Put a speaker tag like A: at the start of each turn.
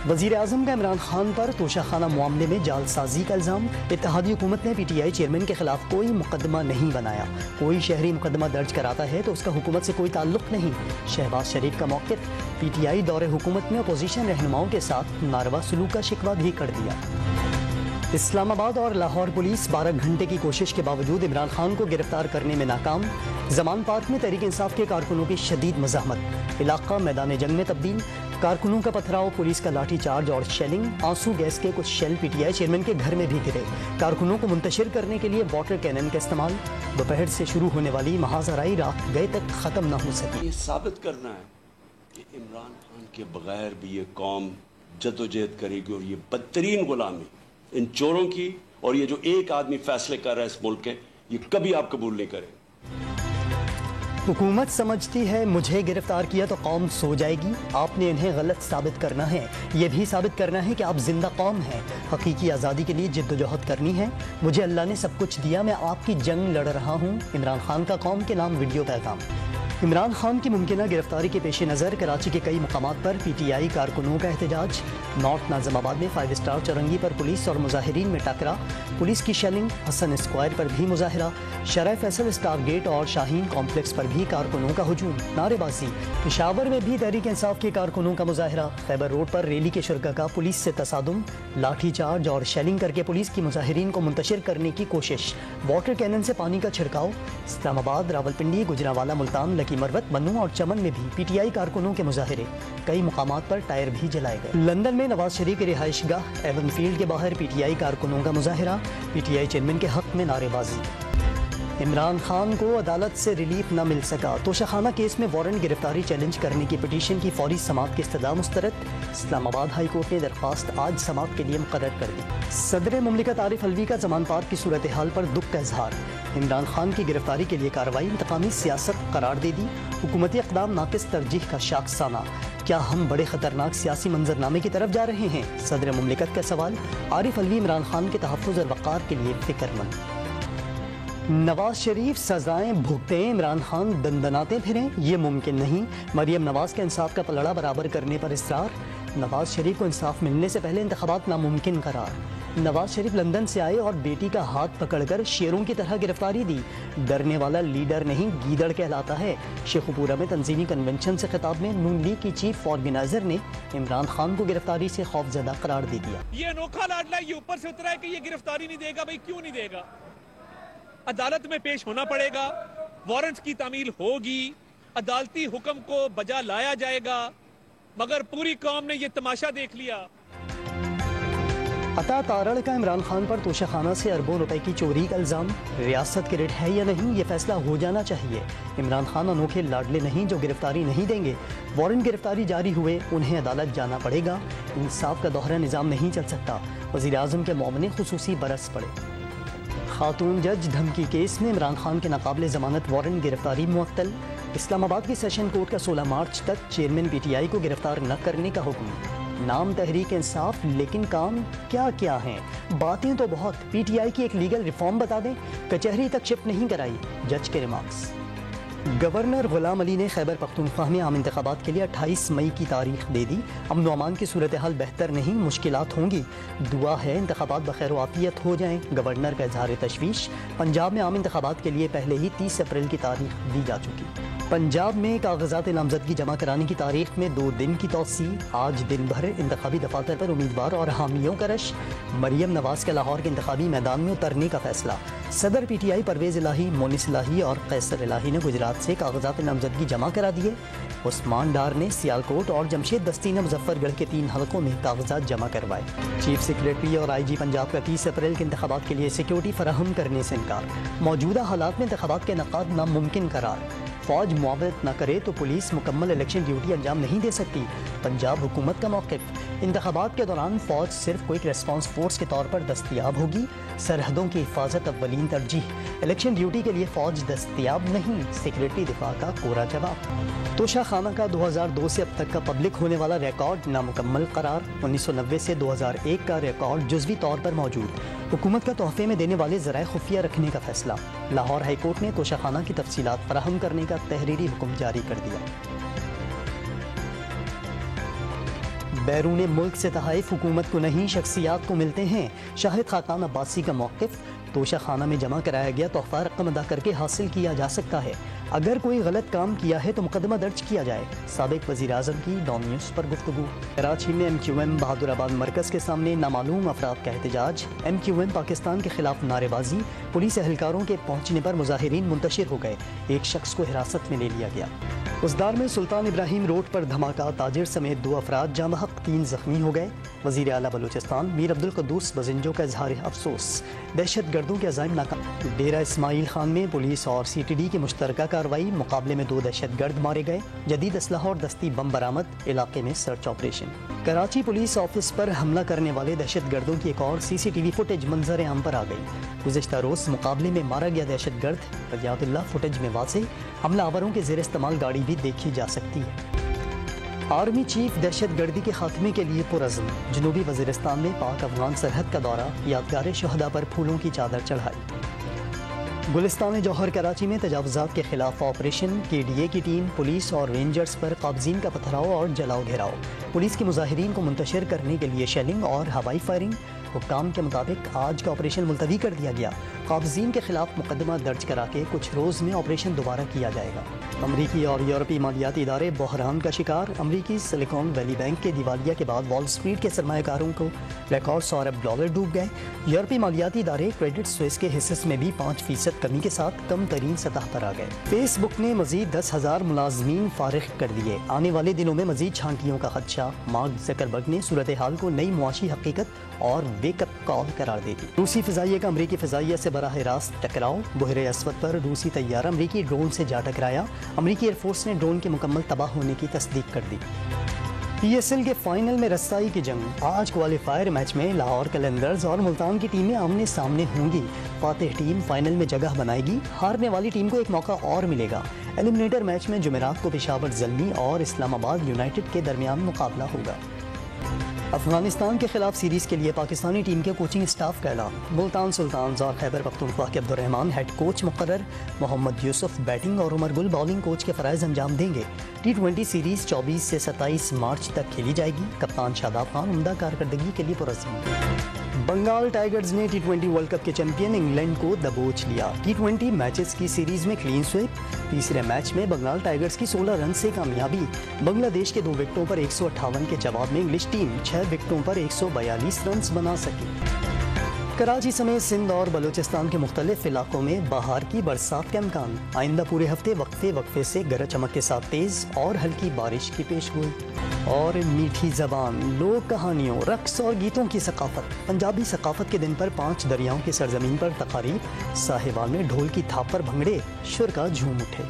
A: وزیر اعظم کا عمران خان پر توشہ خانہ معاملے میں جعل سازی کا الزام۔ اتحادی حکومت نے پی ٹی آئی چیئرمین کے خلاف کوئی مقدمہ نہیں بنایا۔ کوئی شہری مقدمہ درج کراتا ہے تو اس کا حکومت سے کوئی تعلق نہیں۔ شہباز شریف کا موقف، پی ٹی آئی دور حکومت میں اپوزیشن رہنماؤں کے ساتھ ناروا سلوک کا شکوہ بھی کر دیا۔ اسلام آباد اور لاہور پولیس 12 گھنٹے کی کوشش کے باوجود عمران خان کو گرفتار کرنے میں ناکام۔ زمان پارک میں تحریک انصاف کے کارکنوں کی شدید مزاحمت، علاقہ میدان جنگ میں تبدیل۔ کارکنوں کا پتھراؤ، پولیس کا لاٹھی چارج اور شیلنگ۔ آنسو گیس کے کچھ shell P T I chairman کے گھر میں بھی گرے۔ کارکنوں کو منتشر کرنے کے لیے واٹر کینن کا استعمال۔ دوپہر سے شروع ہونے والی محاذ آرائی رات گئے تک ختم نہ ہو سکی۔
B: یہ ثابت کرنا ہے کہ عمران خان کے بغیر بھی یہ قوم جدوجہد کرے گی، اور یہ بدترین غلامی ان چوروں کی، اور یہ جو ایک آدمی فیصلے کر رہا ہے اس ملک کے، یہ کبھی آپ قبول نہیں کریں۔
A: حکومت سمجھتی ہے مجھے گرفتار کیا تو قوم سو جائے گی۔ آپ نے انہیں غلط ثابت کرنا ہے، یہ بھی ثابت کرنا ہے کہ آپ زندہ قوم ہیں۔ حقیقی آزادی کے لیے جد و جہد کرنی ہے۔ مجھے اللہ نے سب کچھ دیا، میں آپ کی جنگ لڑ رہا ہوں۔ عمران خان کا قوم کے نام ویڈیو پیغام۔ عمران خان کی ممکنہ گرفتاری کے پیش نظر کراچی کے کئی مقامات پر پی ٹی آئی کارکنوں کا احتجاج۔ نارتھ ناظم آباد میں 5 اسٹار چورنگی پر پولیس اور مظاہرین میں ٹکرا، پولیس کی شیلنگ۔ حسن اسکوائر پر بھی مظاہرہ، شرح فیصل اسٹار گیٹ اور شاہین کمپلیکس پر بھی کارکنوں کا ہجوم، نعرے بازی۔ پشاور میں بھی تحریک انصاف کے کارکنوں کا مظاہرہ، خیبر روڈ پر ریلی کے شرکاء کا پولیس سے تصادم، لاٹھی چارج اور شیلنگ کر کے پولیس کی مظاہرین کو منتشر کرنے کی کوشش، واٹر کینن سے پانی کا چھڑکاؤ۔ اسلام آباد، راولپنڈی، گجرانوالہ، ملتان، لکی مروت، بنوں اور چمن میں بھی پی ٹی آئی کارکنوں کے مظاہرے، کئی مقامات پر ٹائر بھی جلائے گئے۔ لندن میں نواز شریف کی رہائش گاہ ایون فیلڈ کے باہر پی ٹی آئی کارکنوں کا مظاہرہ، پی ٹی آئی چیئرمین کے حق میں نعرے بازی۔ عمران خان کو عدالت سے ریلیف نہ مل سکا، توشہ خانہ کیس میں وارنٹ گرفتاری چیلنج کرنے کی پٹیشن کی فوری سماعت کی استدعا مسترد۔ اسلام آباد ہائی کورٹ نے درخواست آج سماعت کے لیے مقرر کر دی۔ صدر مملکت عارف علوی کا زمان پارک کی صورتحال پر دکھ کا اظہار، عمران خان کی گرفتاری کے لیے کارروائی انتقامی سیاست قرار دے دی، حکومتی اقدام ناقص ترجیح کا شاخسانہ، کیا ہم بڑے خطرناک سیاسی منظرنامے کی طرف جا رہے ہیں؟ صدر مملکت کا سوال، عارف علوی عمران خان کے تحفظ اور وقار کے لیے فکر مند۔ نواز شریف سزائیں بھگتیں، عمران خان دندناتے پھریں، یہ ممکن نہیں۔ مریم نواز کے انصاف کا پلڑا برابر کرنے پر اصرار، نواز شریف کو انصاف ملنے سے پہلے انتخابات ناممکن قرار۔ نواز شریف لندن سے آئے اور بیٹی کا ہاتھ پکڑ کر شیروں کی طرح گرفتاری دی، ڈرنے والا لیڈر نہیں گیدڑ کہلاتا ہے۔ شیخو پورہ میں تنظیمی کنونشن سے خطاب میں نون لیگ کی چیف آرگنائزر نے عمران خان کو گرفتاری سے خوفزدہ قرار دے دیا۔
C: یہ انوکھا لاڈلا یہ اوپر سے اترا ہے کہ یہ گرفتاری نہیں دے گا، بھائی کیوں نہیں دے گا؟ عدالت میں پیش ہونا پڑے گا، وارنٹس کی تعمیل ہوگی، عدالتی حکم کو بجا لایا جائے گا، مگر پوری قوم نے یہ تماشا دیکھ لیا۔
A: عطا تارڑ کا عمران خان پر توشہ خانہ سے اربوں روپے کی چوری کا الزام، ریاست کریڈٹ ہے یا نہیں یہ فیصلہ ہو جانا چاہیے۔ عمران خان انوکھے لاڈلے نہیں جو گرفتاری نہیں دیں گے، وارنٹ گرفتاری جاری ہوئے انہیں عدالت جانا پڑے گا، انصاف کا دوہرا نظام نہیں چل سکتا، وزیر اعظم کے معاون خصوصی برس پڑے۔ خاتون جج دھمکی کیس میں عمران خان کے ناقابل ضمانت وارنٹ گرفتاری معطل، اسلام آباد کی سیشن کورٹ کا 16 مارچ تک چیئرمین پی ٹی آئی کو گرفتار نہ کرنے کا حکم۔ نام تحریک انصاف لیکن کام کیا کیا ہیں؟ باتیں تو بہت، پی ٹی آئی کی ایک لیگل ریفارم بتا دیں، کچہری تک شفٹ نہیں کرائی، جج کے ریمارکس۔ گورنر غلام علی نے خیبر پختونخوا میں عام انتخابات کے لیے 28 مئی کی تاریخ دے دی، امن و امان کی صورتحال بہتر نہیں، مشکلات ہوں گی، دعا ہے انتخابات بخیر و عافیت ہو جائیں۔ گورنر کا اظہار تشویش، پنجاب میں عام انتخابات کے لیے پہلے ہی 30 اپریل کی تاریخ دی جا چکی۔ پنجاب میں کاغذات نامزدگی جمع کرانے کی تاریخ میں 2 دن کی توسیع، آج دن بھر انتخابی دفاتر پر امیدوار اور حامیوں کا رش۔ مریم نواز کے لاہور کے انتخابی میدان میں اترنے کا فیصلہ، صدر پی ٹی آئی پرویز الہی، مونس الہی اور قیصر الہی نے گجرات سے کاغذات نامزدگی جمع کرا دیے، عثمان ڈار نے سیالکوٹ اور جمشید دستی نے مظفر گڑھ کے 3 حلقوں میں کاغذات جمع کروائے۔ چیف سیکریٹری اور آئی جی پنجاب کا 30 اپریل کے انتخابات کے لیے سیکیورٹی فراہم کرنے سے انکار، موجودہ حالات میں انتخابات کے انعقاد ناممکن قرار، فوج معاونت نہ کرے تو پولیس مکمل الیکشن ڈیوٹی انجام نہیں دے سکتی، پنجاب حکومت کا موقف، انتخابات کے دوران فوج صرف کوئک ریسپانس فورس کے طور پر دستیاب ہوگی، سرحدوں کی حفاظت اولین ترجیح، الیکشن ڈیوٹی کے لیے فوج دستیاب نہیں، سیکریٹری دفاع کا کورا جواب۔ توشہ خانہ کا 2002 سے اب تک کا پبلک ہونے والا ریکارڈ نامکمل قرار، 1990 سے 2001 کا ریکارڈ جزوی طور پر موجود، حکومت کا تحفے میں دینے والے ذرائع خفیہ رکھنے کا فیصلہ، لاہور ہائی کورٹ نے توشہ خانہ کی تفصیلات فراہم کرنے کا تحریری حکم جاری کر دیا۔ بیرون ملک سے تحائف حکومت کو نہیں شخصیات کو ملتے ہیں، شاہد خاقان عباسی کا موقف۔ توشہ خانہ میں جمع کرایا گیا تحفہ رقم ادا کر کے حاصل کیا جا سکتا ہے، اگر کوئی غلط کام کیا ہے تو مقدمہ درج کیا جائے۔ سابق وزیر اعظم کی ڈان نیوز پر گفتگو۔ کراچی میں MQM بہادر آباد مرکز کے سامنے نامعلوم افراد کا احتجاج۔ MQM پاکستان کے خلاف نعرے بازی، پولیس اہلکاروں کے پہنچنے پر مظاہرین منتشر ہو گئے، ایک شخص کو حراست میں لے لیا گیا۔ اسدار میں سلطان ابراہیم روڈ پر دھماکہ، تاجر سمیت 2 افراد جاں بحق 3 زخمی ہو گئے۔ وزیر اعلیٰ بلوچستان میر عبدالقدوس بزنجو کا اظہار افسوس، دہشت گردوں کے عزائم ناکام۔ ڈیرہ اسماعیل خان میں پولیس اور CTD کی مشترکہ کارروائی، مقابلے میں 2 دہشت گرد مارے گئے، جدید اسلحہ اور دستی بم برآمد، علاقے میں search operation. Karachi police office پر حملہ کرنے والے دہشت گردوں کی ایک اور CCTV فوٹیج منظر عام پر آ گئی۔ گزشتہ روز مقابلے میں مارا گیا دہشت گرد ریاض اللہ، فوٹیج میں واضح حملہ آوروں کے زیر استعمال گاڑی بھی دیکھی جا سکتی ہے۔ آرمی چیف دہشت گردی کے خاتمے کے لیے پرعزم، جنوبی وزیرستان میں پاک افغان سرحد کا دورہ، یادگار شہداء پر پھولوں کی چادر چڑھائی۔ گلستان جوہر کراچی میں تجاوزات کے خلاف آپریشن، KDA کی ٹیم، پولیس اور رینجرز پر قابضین کا پتھراؤ اور جلاؤ گھیراؤ، پولیس کے مظاہرین کو منتشر کرنے کے لیے شیلنگ اور ہوائی فائرنگ۔ حکام کے مطابق آج کا آپریشن ملتوی کر دیا گیا، قابضین کے خلاف مقدمہ درج کرا کے کچھ روز میں آپریشن دوبارہ کیا جائے گا۔ امریکی اور یورپی مالیاتی ادارے بحران کا شکار، امریکی سلیکون ویلی بینک کے دیوالیہ کے بعد وال اسٹریٹ کے سرمایہ کاروں کو ریکارڈ ارب ڈالر ڈوب گئے۔ یورپی مالیاتی ادارے کریڈٹ سوئس کے حصص میں بھی 5% کمی کے ساتھ کم ترین سطح پر آ گئے۔ فیس بک نے مزید 10,000 ملازمین فارغ کر دیے، آنے والے دنوں میں مزید چھانٹیوں کا خدشہ۔ مارک زکربرگ نے صورتحال کو نئی معاشی حقیقت اور ویک اپ کال قرار دے دی۔ روسی فضائیہ کا امریکی فضائیہ سے براہ راست ٹکراؤ، بحر اسود پر روسی طیارہ امریکی ڈرون سے جا ٹکرایا، امریکی ایئر فورس نے ڈرون کے مکمل تباہ ہونے کی تصدیق کر دی۔ PSL کے فائنل میں رسائی کی جنگ، آج کوالیفائر میچ میں لاہور قلندرز اور ملتان کی ٹیمیں آمنے سامنے ہوں گی۔ فاتح ٹیم فائنل میں جگہ بنائے گی، ہارنے والی ٹیم کو ایک موقع اور ملے گا۔ ایلیمنیٹر میچ میں جمعرات کو پشاور زلمی اور اسلام آباد یونائٹڈ کے درمیان مقابلہ ہوگا۔ افغانستان کے خلاف سیریز کے لیے پاکستانی ٹیم کے کوچنگ سٹاف کا اعلان، ملتان سلطانز اور خیبر پختونخوا کے عبدالرحمان ہیڈ کوچ مقرر، محمد یوسف بیٹنگ اور عمر گل بالنگ کوچ کے فرائض انجام دیں گے۔ T20 سیریز 24 سے 27 مارچ تک کھیلی جائے گی، کپتان شاداب خان عمدہ کارکردگی کے لیے پرعزم۔ بنگال ٹائیگرز نے T20 ورلڈ کپ کے چیمپئن انگلینڈ کو دبوچ لیا، T20 میچز کی سیریز میں کلین سویپ، تیسرے میچ میں بنگال ٹائیگرز کی 16 رن سے کامیابی، بنگلہ دیش کے 2 وکٹوں پر 158 کے جواب میں انگلش ٹیم 6 وکٹوں پر 142 رنز بنا سکی۔ کراچی سمیت سندھ اور بلوچستان کے مختلف علاقوں میں بہار کی برسات کا امکان، آئندہ پورے ہفتے وقفے سے گرج چمک کے ساتھ تیز اور ہلکی بارش کی پیشگوئی۔ اور میٹھی زبان، لوک کہانیوں، رقص اور گیتوں کی ثقافت، پنجابی ثقافت کے دن پر 5 دریاؤں کی سرزمین پر تقاریب، ساہیوال میں ڈھول کی تھاپ پر بھنگڑے، شرکا جھوم اٹھے۔